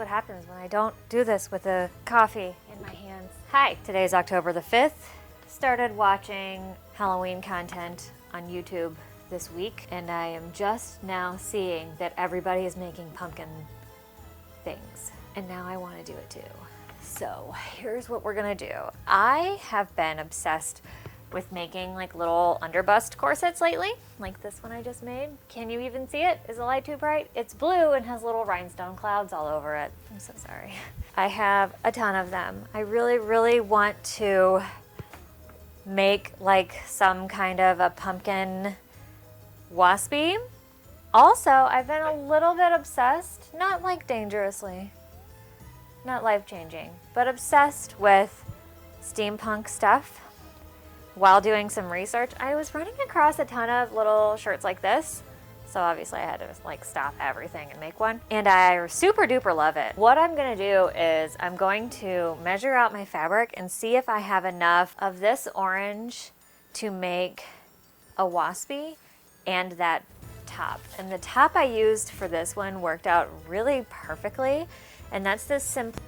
what happens when I don't do this with a coffee in my hands. Hi, today is October the 5th. Started watching Halloween content on YouTube this week, and I am just now seeing that everybody is making pumpkin things, and now I want to do it too. So here's what we're gonna do. I have been obsessed with making like little underbust corsets lately, like this one I just made. Can you even see it? Is the light too bright? It's blue and has little rhinestone clouds all over it. I'm so sorry. I have a ton of them. I really want to make like some kind of a pumpkin waspy. Also, I've been a little bit obsessed, not like dangerously, not life-changing, but obsessed with steampunk stuff. While doing some research, I was running across a ton of little shirts like this. So obviously I had to like stop everything and make one. And I super duper love it. What I'm gonna do is I'm going to measure out my fabric and see if I have enough of this orange to make a waspy and that top. And the top I used for this one worked out really perfectly. And that's this simple.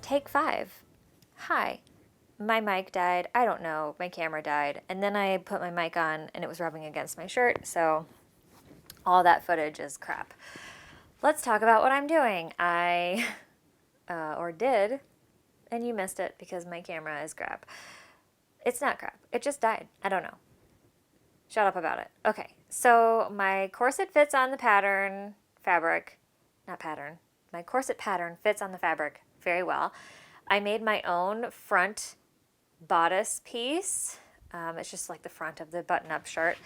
Take 5. Hi, my mic died. I don't know, my camera died. And then I put my mic on and it was rubbing against my shirt. So all that footage is crap. Let's talk about what I'm doing. Or did, and you missed it because my camera is crap. It's not crap. It just died. I don't know. Shut up about it. Okay, so my corset fits on the pattern fabric. Not pattern. My corset pattern fits on the fabric very well. I made my own front bodice piece. It's just like the front of the button-up shirt.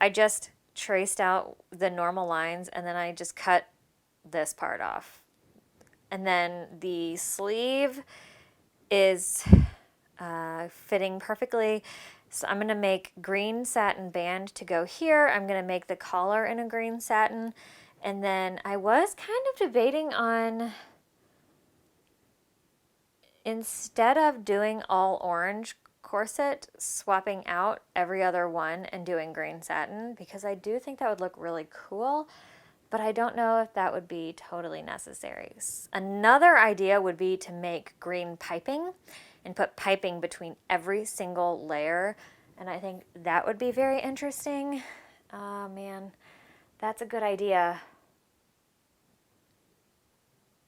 I just traced out the normal lines and then I just cut this part off. And then the sleeve is fitting perfectly. So I'm gonna make green satin band to go here. I'm gonna make the collar in a green satin. And then I was kind of debating on, instead of doing all orange corset, swapping out every other one and doing green satin, because I do think that would look really cool, but I don't know if that would be totally necessary. Another idea would be to make green piping and put piping between every single layer, and I think that would be very interesting. Oh man, that's a good idea.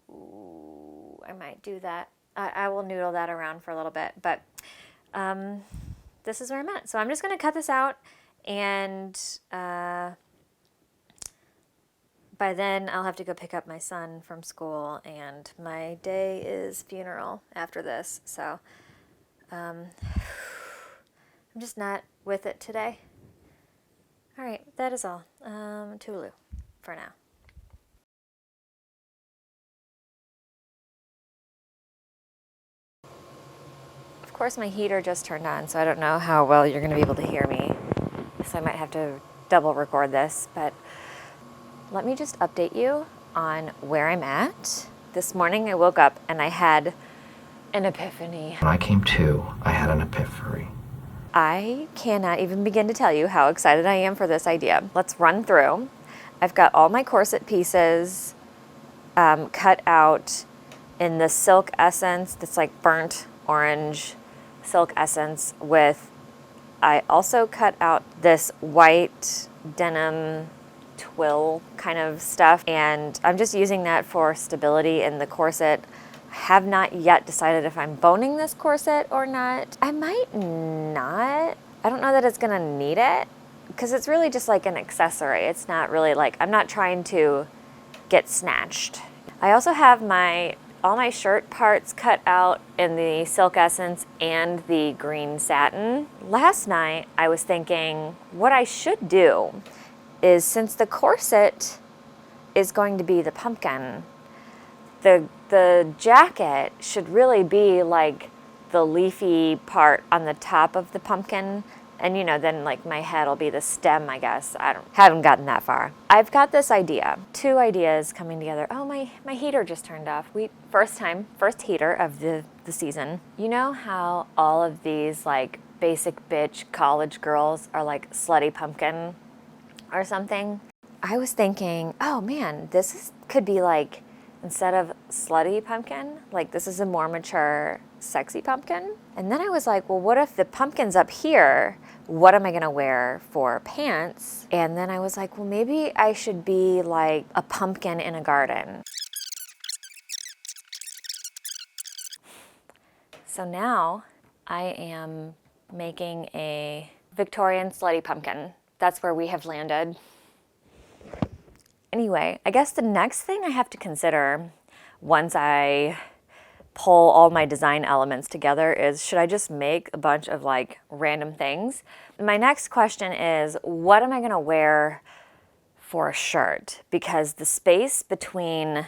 Ooh, I might do that. I will noodle that around for a little bit, but this is where I'm at. So I'm just going to cut this out, and by then I'll have to go pick up my son from school, and my day is funeral after this, so I'm just not with it today. All right, that is all. Toodaloo for now. Of course, my heater just turned on, so I don't know how well you're going to be able to hear me. So I might have to double record this, but let me just update you on where I'm at. This morning I woke up and I had an epiphany. When I came to, I had an epiphany. I cannot even begin to tell you how excited I am for this idea. Let's run through. I've got all my corset pieces cut out in the silk essence that's like burnt orange silk essence with, I also cut out this white denim twill kind of stuff, and I'm just using that for stability in the corset. have not yet decided if I'm boning this corset or not. I might not. I don't know that it's gonna need it because it's really just like an accessory. It's not really like, I'm not trying to get snatched. I also have all my shirt parts cut out in the Silk Essence and the green satin. Last night I was thinking what I should do is, since the corset is going to be the pumpkin, the jacket should really be like the leafy part on the top of the pumpkin. And then like my head will be the stem, I guess. Haven't gotten that far. I've got this idea. 2 ideas coming together. Oh, my heater just turned off. First heater of the season. You know how all of these like basic bitch college girls are like slutty pumpkin or something? I was thinking, oh man, could be like, instead of slutty pumpkin, like this is a more mature, sexy pumpkin. And then I was like, well, what if the pumpkin's up here? What am I gonna wear for pants? And then I was like, well, maybe I should be like a pumpkin in a garden. So now I am making a Victorian slutty pumpkin. That's where we have landed. Anyway, I guess the next thing I have to consider once I pull all my design elements together is, should I just make a bunch of like random things? My next question is, what am I gonna wear for a shirt? Because the space between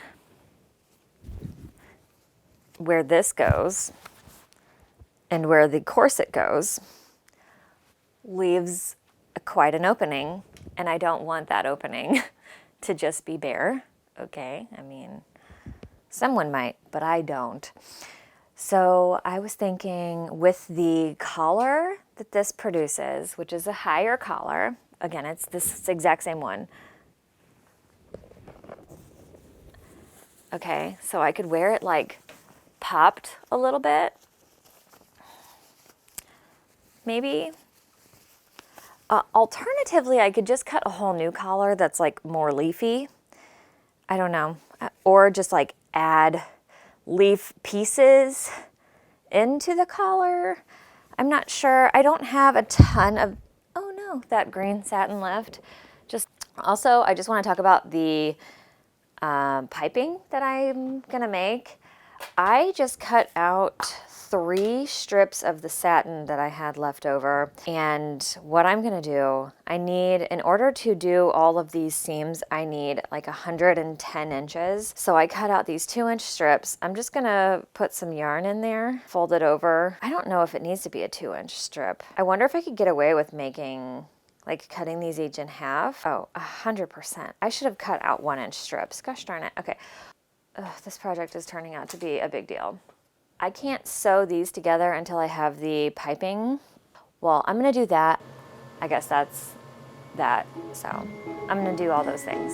where this goes and where the corset goes leaves quite an opening, and I don't want that opening to just be bare. Okay, I mean, someone might, but I don't. So I was thinking, with the collar that this produces, which is a higher collar, again, it's this exact same one. Okay, so I could wear it like popped a little bit. Maybe. Alternatively, I could just cut a whole new collar that's like more leafy. I don't know. Or just like add leaf pieces into the collar. I'm not sure. I don't have a ton of, oh no, that green satin left. Also, I just want to talk about the piping that I'm gonna make. I just cut out 3 strips of the satin that I had left over. And what I'm gonna do, in order to do all of these seams, I need like 110 inches. So I cut out these 2-inch strips. I'm just gonna put some yarn in there, fold it over. I don't know if it needs to be a 2-inch strip. I wonder if I could get away with cutting these each in half. Oh, 100%. I should have cut out 1-inch strips. Gosh darn it. Okay. Ugh, this project is turning out to be a big deal. I can't sew these together until I have the piping. Well, I'm gonna do that. I guess that's that. So I'm gonna do all those things.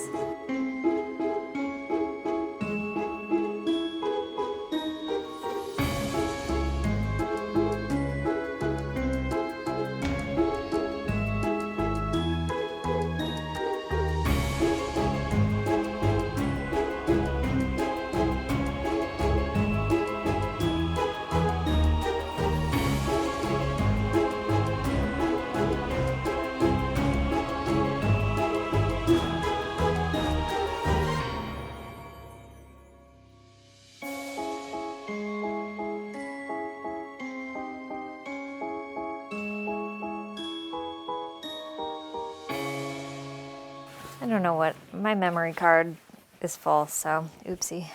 I don't know what, my memory card is full, so oopsie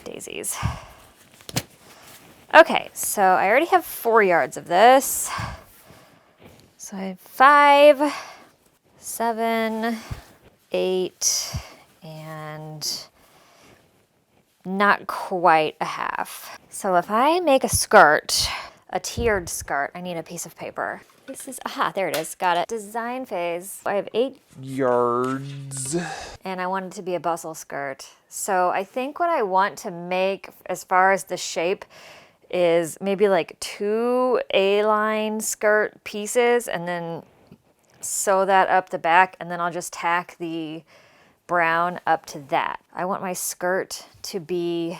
daisies. Okay, so I already have 4 yards of this. So I have 5, 7, 8, and not quite a half. So if I make a skirt, a tiered skirt, I need a piece of paper. This is, there it is, got it. Design phase, I have 8 yards. And I want it to be a bustle skirt. So I think what I want to make as far as the shape is maybe like 2 A-line skirt pieces and then sew that up the back, and then I'll just tack the brown up to that. I want my skirt to be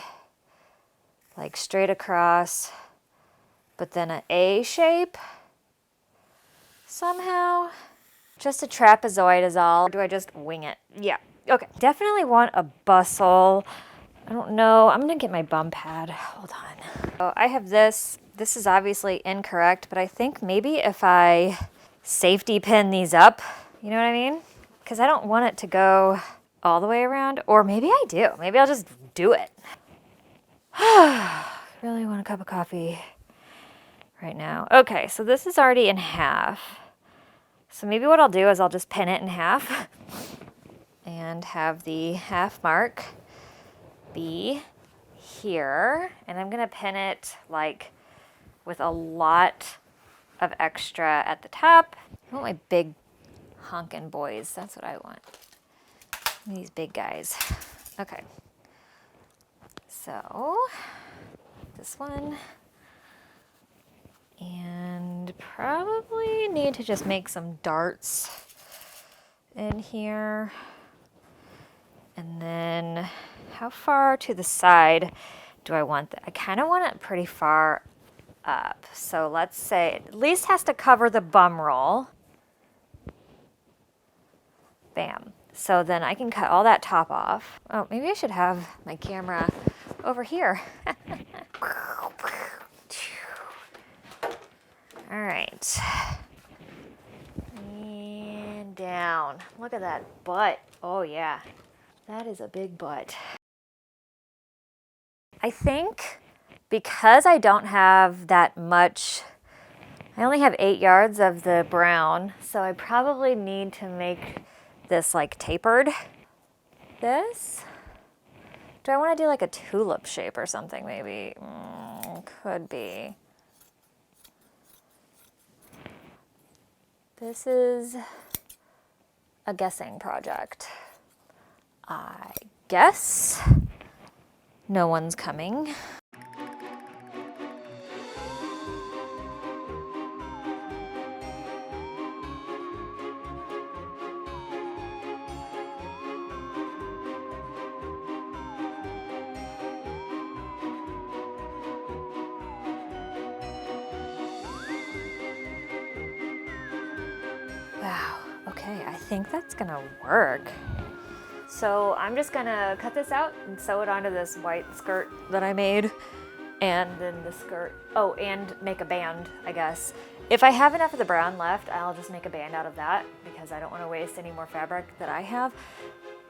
like straight across, but then an A shape somehow. Just a trapezoid is all. Or do I just wing it? Yeah, okay. Definitely want a bustle. I don't know, I'm gonna get my bum pad, hold on. So I have this. This is obviously incorrect, but I think maybe if I safety pin these up, you know what I mean? Because I don't want it to go all the way around, or maybe I do. Maybe I'll just do it. Really want a cup of coffee right now. Okay, so this is already in half. So maybe what I'll do is I'll just pin it in half and have the half mark be here. And I'm gonna pin it like with a lot of extra at the top. I want my big honkin' boys. That's what I want. These big guys. Okay. So this one. And probably need to just make some darts in here. And then how far to the side do I want that? I kind of want it pretty far up. So let's say it at least has to cover the bum roll. Bam. So then I can cut all that top off. Oh, maybe I should have my camera over here. All right. And down. Look at that butt. Oh yeah, that is a big butt. I think because I don't have that much, I only have 8 yards of the brown, so I probably need to make this like tapered. This? Do I want to do like a tulip shape or something maybe? Could be. This is a guessing project. I guess no one's coming. Wow, okay, I think that's gonna work. So I'm just gonna cut this out and sew it onto this white skirt that I made. And then the skirt, oh, and make a band, I guess. If I have enough of the brown left, I'll just make a band out of that because I don't wanna waste any more fabric that I have.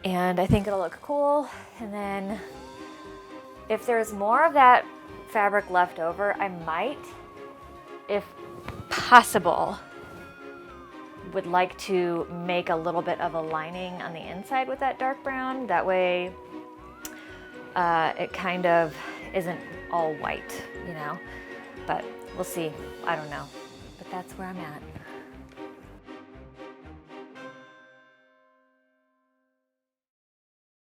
And I think it'll look cool. And then if there's more of that fabric left over, I might, if possible, would like to make a little bit of a lining on the inside with that dark brown. That way it kind of isn't all white, you know, but we'll see. I don't know, but that's where I'm at.